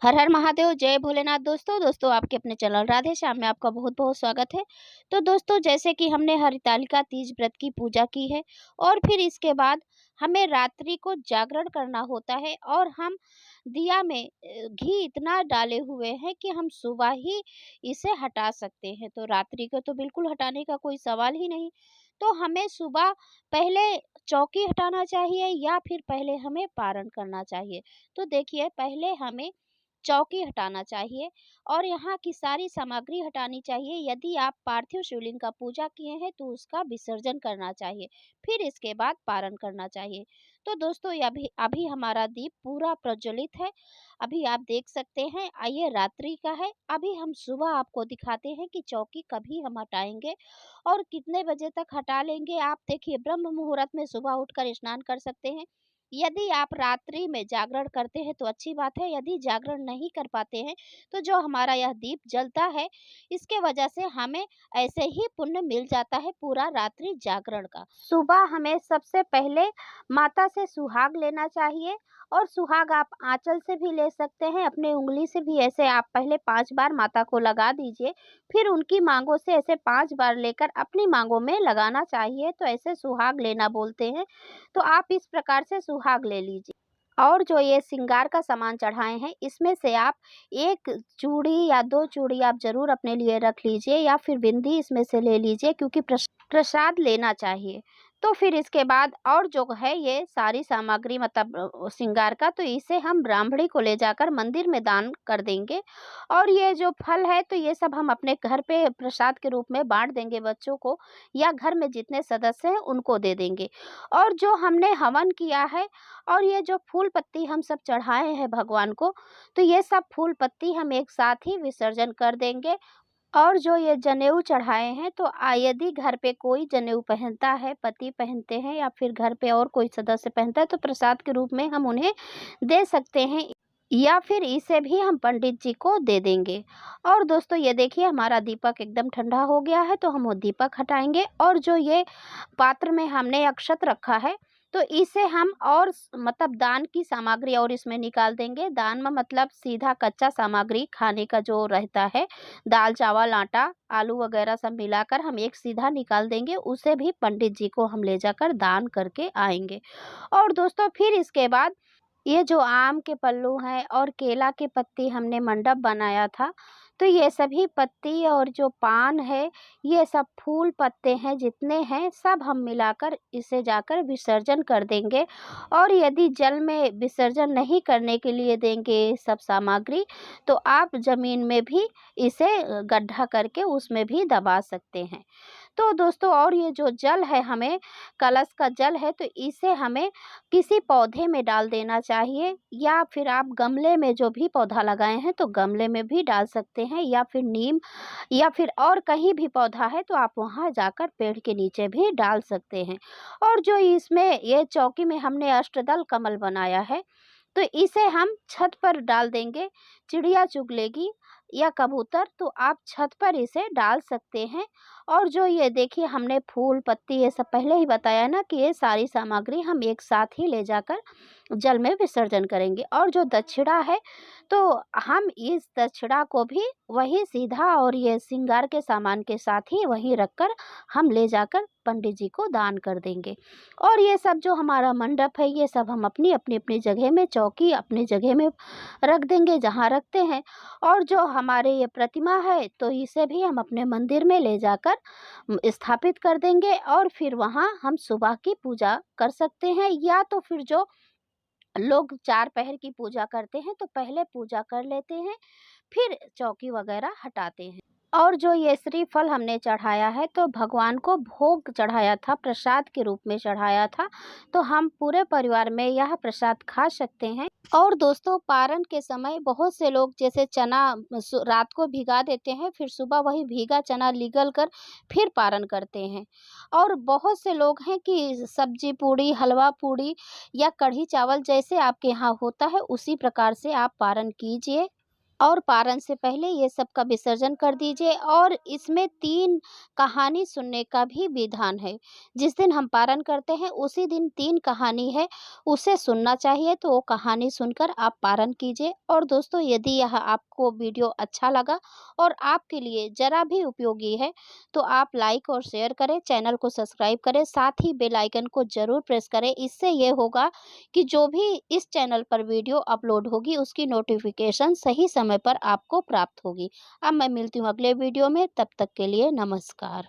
हर हर महादेव, जय भोलेनाथ। दोस्तों आपके अपने चैनल राधे श्याम में आपका बहुत बहुत स्वागत है। तो दोस्तों, जैसे कि हमने हरितालिका तीज व्रत की पूजा की है और फिर इसके बाद हमें रात्रि को जागरण करना होता है और हम दिया में घी इतना डाले हुए हैं कि हम सुबह ही इसे हटा सकते हैं। तो रात्रि को तो बिल्कुल हटाने का कोई सवाल ही नहीं। तो हमें सुबह पहले चौकी हटाना चाहिए या फिर पहले हमें पारण करना चाहिए। तो देखिए, पहले हमें चौकी हटाना चाहिए और यहाँ की सारी सामग्री हटानी चाहिए। यदि आप पार्थिव शिवलिंग का पूजा किए हैं तो उसका विसर्जन करना चाहिए, फिर इसके बाद पारण करना चाहिए। तो दोस्तों, ये अभी अभी हमारा दीप पूरा प्रज्वलित है। अभी आप देख सकते हैं, आइए रात्रि का है। अभी हम सुबह आपको दिखाते हैं कि चौकी कभी हम हटाएंगे और कितने बजे तक हटा लेंगे। आप देखिए, ब्रह्म मुहूर्त में सुबह उठकर स्नान कर सकते हैं। यदि आप रात्रि में जागरण करते हैं तो अच्छी बात है, यदि जागरण नहीं कर पाते हैं तो जो हमारा यह दीप जलता है, इसके वजह से हमें ऐसे ही पुण्य मिल जाता है पूरा रात्रि जागरण का। सुबह हमें सबसे पहले माता से सुहाग लेना चाहिए और सुहाग आप आंचल से भी ले सकते हैं, अपने उंगली से भी। ऐसे आप पहले 5 बार माता को लगा दीजिए, फिर उनकी मांगों से ऐसे 5 बार लेकर अपनी मांगों में लगाना चाहिए। तो ऐसे सुहाग लेना बोलते हैं। तो आप इस प्रकार से सुहाग ले लीजिए। और जो ये श्रृंगार का सामान चढ़ाए हैं, इसमें से आप 1 चूड़ी या 2 चूड़ी आप ज़रूर अपने लिए रख लीजिए या फिर बिंदी इसमें से ले लीजिए, क्योंकि प्रसाद लेना चाहिए। तो फिर इसके बाद और जो है ये सारी सामग्री, मतलब श्रृंगार का, तो इसे हम ब्राह्मणी को ले जाकर मंदिर में दान कर देंगे। और ये जो फल है तो ये सब हम अपने घर पे प्रसाद के रूप में बाँट देंगे बच्चों को, या घर में जितने सदस्य हैं उनको दे देंगे। और जो हमने हवन किया है और ये जो फूल पत्ती हम सब चढ़ाए हैं भगवान को, तो ये सब फूल पत्ती हम एक साथ ही विसर्जन कर देंगे। और जो ये जनेऊ चढ़ाए हैं, तो यदि घर पे कोई जनेऊ पहनता है, पति पहनते हैं या फिर घर पे और कोई सदस्य पहनता है, तो प्रसाद के रूप में हम उन्हें दे सकते हैं या फिर इसे भी हम पंडित जी को दे देंगे। और दोस्तों, ये देखिए हमारा दीपक एकदम ठंडा हो गया है, तो हम वो दीपक हटाएंगे। और जो ये पात्र में हमने अक्षत रखा है, तो इसे हम और मतलब दान की सामग्री और इसमें निकाल देंगे। दान में मतलब सीधा कच्चा सामग्री खाने का जो रहता है, दाल चावल आटा आलू वगैरह सब मिलाकर हम एक सीधा निकाल देंगे, उसे भी पंडित जी को हम ले जाकर दान करके आएंगे। और दोस्तों, फिर इसके बाद ये जो आम के पल्लू हैं और केला के पत्ती हमने मंडप बनाया था, तो ये सभी पत्ती और जो पान है, ये सब फूल पत्ते हैं जितने हैं, सब हम मिलाकर इसे जाकर विसर्जन कर देंगे। और यदि जल में विसर्जन नहीं करने के लिए देंगे ये सब सामग्री, तो आप ज़मीन में भी इसे गड्ढा करके उसमें भी दबा सकते हैं। तो दोस्तों, और ये जो जल है, हमें कलश का जल है, तो इसे हमें किसी पौधे में डाल देना चाहिए, या फिर आप गमले में जो भी पौधा लगाए हैं तो गमले में भी डाल सकते हैं, या फिर नीम या फिर और कहीं भी पौधा है तो आप वहाँ जाकर पेड़ के नीचे भी डाल सकते हैं। और जो इसमें ये चौकी में हमने अष्टदल कमल बनाया है, तो इसे हम छत पर डाल देंगे। चिड़िया चुग लेगी या कबूतर, तो आप छत पर इसे डाल सकते हैं। और जो ये देखिए हमने फूल पत्ती ये सब पहले ही बताया ना कि ये सारी सामग्री हम एक साथ ही ले जाकर जल में विसर्जन करेंगे। और जो दक्षिणा है, तो हम इस दक्षिणा को भी वही सीधा और ये श्रृंगार के सामान के साथ ही वहीं रखकर हम ले जाकर पंडित जी को दान कर देंगे। और ये सब जो हमारा मंडप है, ये सब हम अपनी अपनी अपनी जगह में, चौकी अपनी जगह में रख देंगे जहाँ रखते हैं। और जो हमारे ये प्रतिमा है, तो इसे भी हम अपने मंदिर में ले जाकर स्थापित कर देंगे और फिर वहाँ हम सुबह की पूजा कर सकते हैं। या तो फिर जो लोग 4 पहर की पूजा करते हैं, तो पहले पूजा कर लेते हैं, फिर चौकी वगैरह हटाते हैं। और जो ये श्रीफल हमने चढ़ाया है, तो भगवान को भोग चढ़ाया था, प्रसाद के रूप में चढ़ाया था, तो हम पूरे परिवार में यह प्रसाद खा सकते हैं। और दोस्तों, पारण के समय बहुत से लोग जैसे चना रात को भिगा देते हैं, फिर सुबह वही भीगा चना लिगल कर फिर पारण करते हैं। और बहुत से लोग हैं कि सब्जी पूड़ी, हलवा पूड़ी या कढ़ी चावल जैसे आपके यहाँ होता है, उसी प्रकार से आप पारण कीजिए। और पारण से पहले ये सब का विसर्जन कर दीजिए। और इसमें 3 कहानी सुनने का भी विधान है। जिस दिन हम पारण करते हैं उसी दिन 3 कहानी है, उसे सुनना चाहिए, तो वो कहानी सुनकर आप पारण कीजिए। और दोस्तों, यदि यह आपको वीडियो अच्छा लगा और आपके लिए ज़रा भी उपयोगी है, तो आप लाइक और शेयर करें, चैनल को सब्सक्राइब करें, साथ ही बेल आइकन को ज़रूर प्रेस करें। इससे ये होगा कि जो भी इस चैनल पर वीडियो अपलोड होगी उसकी नोटिफिकेशन सही समय पर आपको प्राप्त होगी। अब मैं मिलती हूँ अगले वीडियो में, तब तक के लिए नमस्कार।